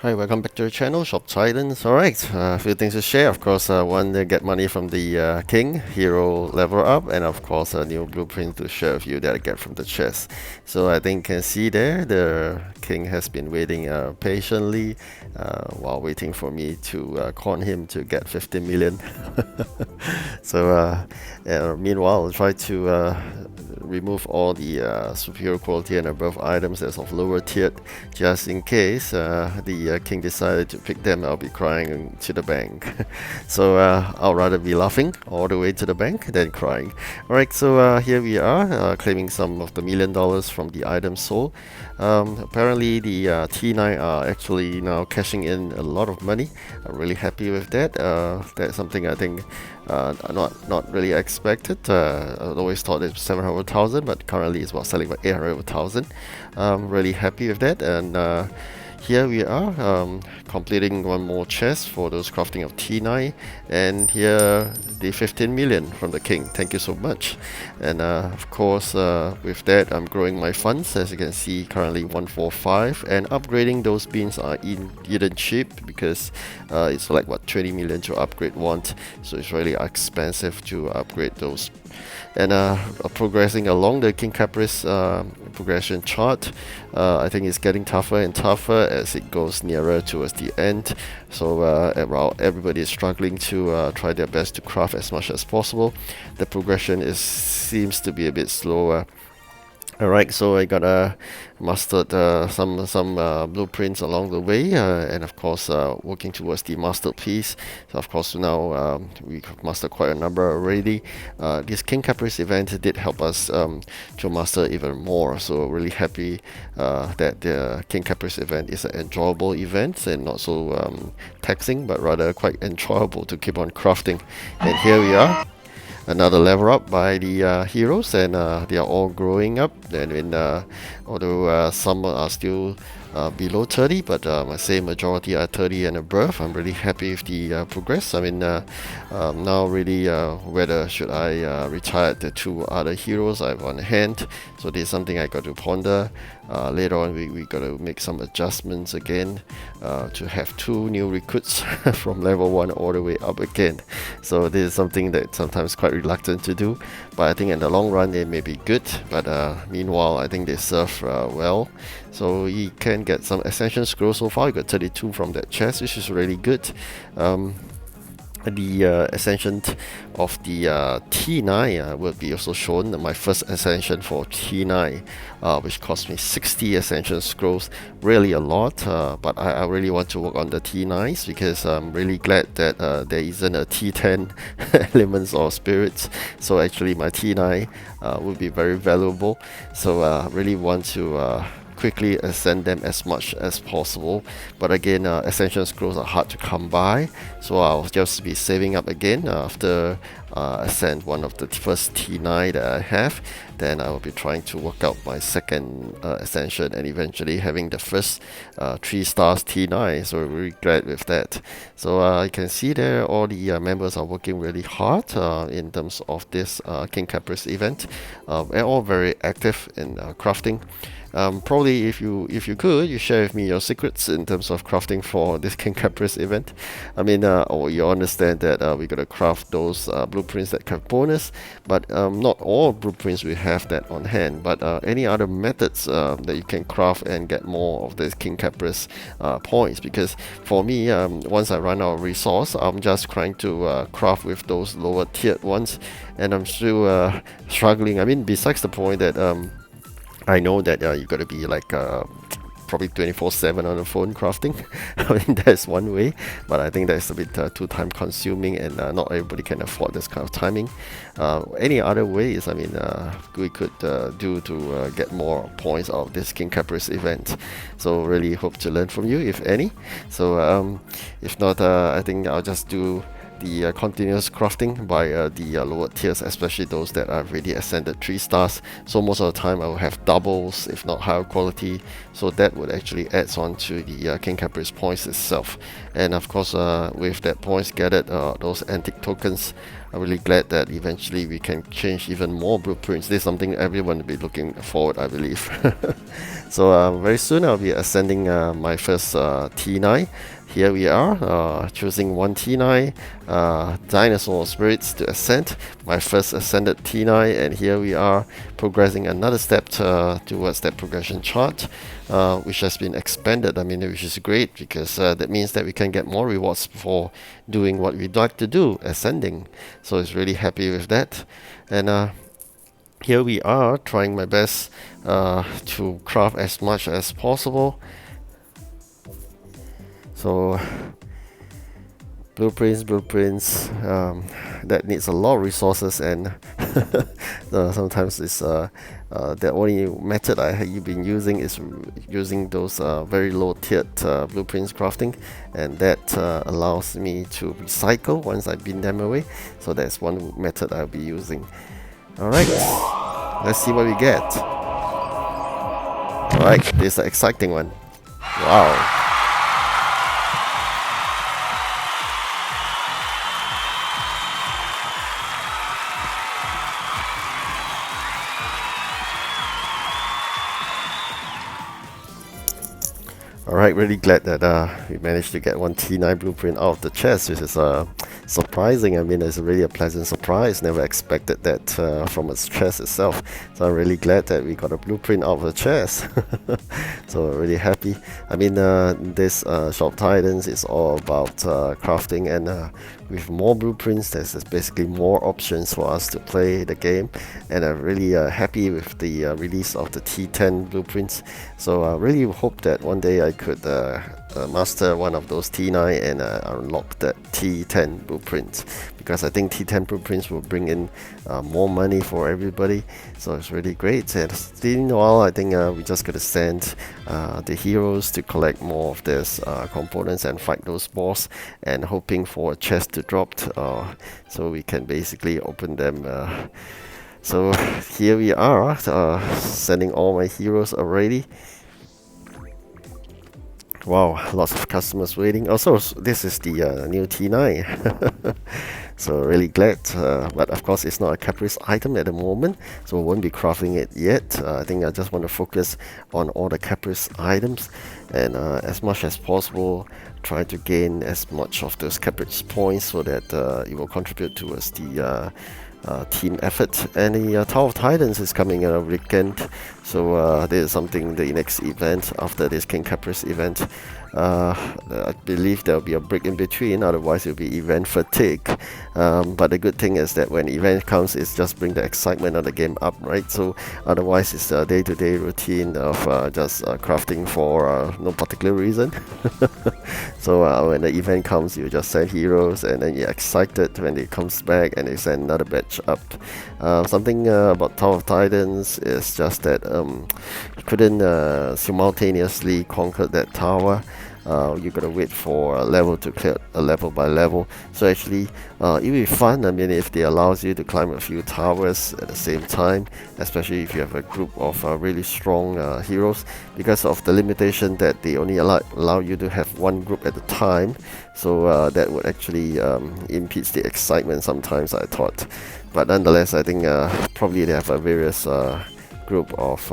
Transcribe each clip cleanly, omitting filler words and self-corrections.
Hi, welcome back to the channel, Shop Titans. Alright, a few things to share. Of course, one, get money from the King, Hero level up, and of course, a new blueprint to share with you that I get from the chest. So I think you can see there, the King has been waiting patiently while waiting for me to con him to get 50 million. So meanwhile, I'll try to remove all the superior quality and above items as of lower tiered, just in case the king decided to pick them. I'll be crying to the bank. So I'll rather be laughing all the way to the bank than crying. Alright, so here we are claiming some of the $1 million from the items sold. Apparently the T9 are actually now cashing in a lot of money. I'm really happy with that. That's something I think not really expected. I always thought it was 700,000, but currently it's about selling for 800,000. Really happy with that. And here we are completing one more chest for those crafting of T9, and here the 15 million from the king. Thank you so much. And of course with that I'm growing my funds, as you can see currently 145, and upgrading those beans are even cheap because it's like what 20 million to upgrade one, so it's really expensive to upgrade those. And progressing along the King Caprice progression chart, I think it's getting tougher and tougher as it goes nearer towards the end. So while everybody is struggling to try their best to craft as much as possible, the progression seems to be a bit slower. Alright, so I got mastered some blueprints along the way, and of course working towards the masterpiece. So of course now we've mastered quite a number already. This King Caprice event did help us to master even more, so really happy that the King Caprice event is an enjoyable event and not so taxing, but rather quite enjoyable to keep on crafting. And here we are, another level up by the heroes, and they are all growing up. And although some are still below 30, but I say majority are 30 and above. I'm really happy with the progress. I mean, now really whether should I retire the two other heroes I have on hand. So this is something I got to ponder. Later on we got to make some adjustments again to have two new recruits from level 1 all the way up again. So this is something that sometimes quite reluctant to do, but I think in the long run it may be good. But meanwhile I think they serve well. So you can get some ascension scrolls so far. You got 32 from that chest, which is really good. The ascension of the T9 will be also shown. My first ascension for T9, which cost me 60 ascension scrolls, really a lot, but I really want to work on the T9s because I'm really glad that there isn't a T10 elements or spirits. So actually my T9 will be very valuable, so I really want to quickly ascend them as much as possible. But again, ascension scrolls are hard to come by, so I'll just be saving up again after ascend one of the first T9 that I have. Then I will be trying to work out my second ascension and eventually having the first 3 stars T9. So we're really glad with that. So you can see there all the members are working really hard in terms of this King Caprice event. They're all very active in crafting. Probably if you could, you share with me your secrets in terms of crafting for this King Caprice event. I mean, you understand that we gotta craft those blueprints that have bonus, but not all blueprints we have that on hand. But any other methods that you can craft and get more of this King Caprice points? Because for me, once I run out of resource, I'm just trying to craft with those lower tiered ones, and I'm still struggling. I mean, besides the point that I know that you got to be like probably 24/7 on the phone crafting. I mean, that's one way, but I think that's a bit too time consuming, and not everybody can afford this kind of timing. Any other ways, I mean, we could do to get more points out of this King Caprice event. So really hope to learn from you, if any. So if not, I think I'll just do the continuous crafting by the lower tiers, especially those that are really ascended 3 stars. So most of the time I will have doubles, if not higher quality. So that would actually adds on to the King Caprice points itself. And of course, with that points gathered, those antique tokens, I'm really glad that eventually we can change even more blueprints. This is something everyone will be looking forward, I believe. So very soon I'll be ascending my first T9. Here we are, choosing one T9, Dinosaur Spirits to ascend, my first ascended T9, and here we are progressing another step towards that progression chart, which has been expanded. I mean, which is great, because that means that we can get more rewards for doing what we'd like to do, ascending. So it's really happy with that. And here we are, trying my best to craft as much as possible. So blueprints, that needs a lot of resources, and sometimes it's the only method I've been using is using those very low tiered blueprints crafting, and that allows me to recycle once I bin them away. So that's one method I'll be using. Alright, let's see what we get. Alright, this is an exciting one. Wow. Alright, really glad that we managed to get one T9 blueprint out of the chest, which is surprising. I mean, it's really a pleasant surprise. Never expected that from its chest itself. So I'm really glad that we got a blueprint out of the chest. So really happy. I mean, this Shop Titans is all about crafting, and with more blueprints, there's basically more options for us to play the game. And I'm really happy with the release of the T10 blueprints. So I really hope that one day I could master one of those T9 and unlock that T10 blueprint, because I think T10 blueprints will bring in more money for everybody. So it's really great. And meanwhile, I think we just gotta send the heroes to collect more of these components and fight those boss, and hoping for a chest to drop, so we can basically open them. So here we are, sending all my heroes already. Wow, lots of customers waiting. Also, this is the new T9. So really glad, but of course it's not a Caprice item at the moment, so I won't be crafting it yet. I think I just want to focus on all the Caprice items, and as much as possible try to gain as much of those Caprice points, so that it will contribute towards the team effort. And the Tower of Titans is coming in a weekend, so this is something, the next event after this King Caprice event. I believe there will be a break in between, otherwise it will be event fatigue. But the good thing is that when event comes, it's just bring the excitement of the game up, right? So otherwise it's a day-to-day routine of just crafting for no particular reason. So when the event comes, you just send heroes, and then you're excited when it comes back and they send another batch up. Something about Tower of Titans is just that you couldn't simultaneously conquer that tower. You gotta wait for a level to clear level by level. So actually it will be fun. I mean, if they allows you to climb a few towers at the same time, especially if you have a group of really strong heroes, because of the limitation that they only allow you to have one group at a time. So that would actually impede the excitement sometimes, I thought. But nonetheless, I think probably they have a various group of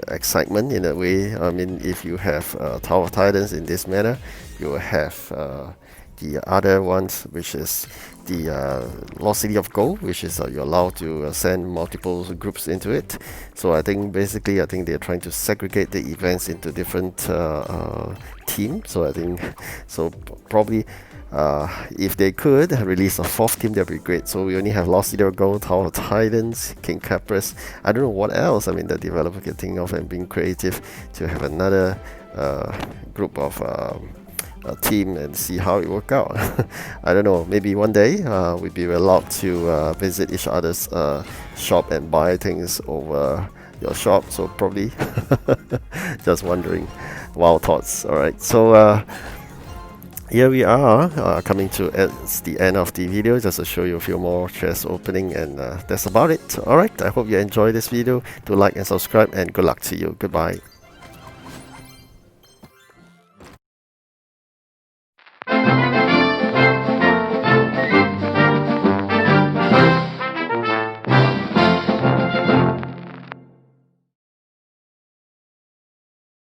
excitement in a way. I mean, if you have Tower of Titans in this manner, you will have the other ones, which is the Lost City of Gold, which is you're allowed to send multiple groups into it. So I think basically, I think they're trying to segregate the events into different teams. So I think, so probably if they could release a fourth team, that'd be great. So we only have Lost City of Gold, Tower of Titans, King Caprice. I don't know what else. I mean, the developer can think of, and being creative to have another group of team and see how it work out. I don't know. Maybe one day we'd be allowed to visit each other's shop and buy things over your shop. So probably just wondering. Wild thoughts. All right. So here we are coming to the end of the video, just to show you a few more chests opening, and that's about it. Alright, I hope you enjoyed this video. Do like and subscribe, and good luck to you. Goodbye.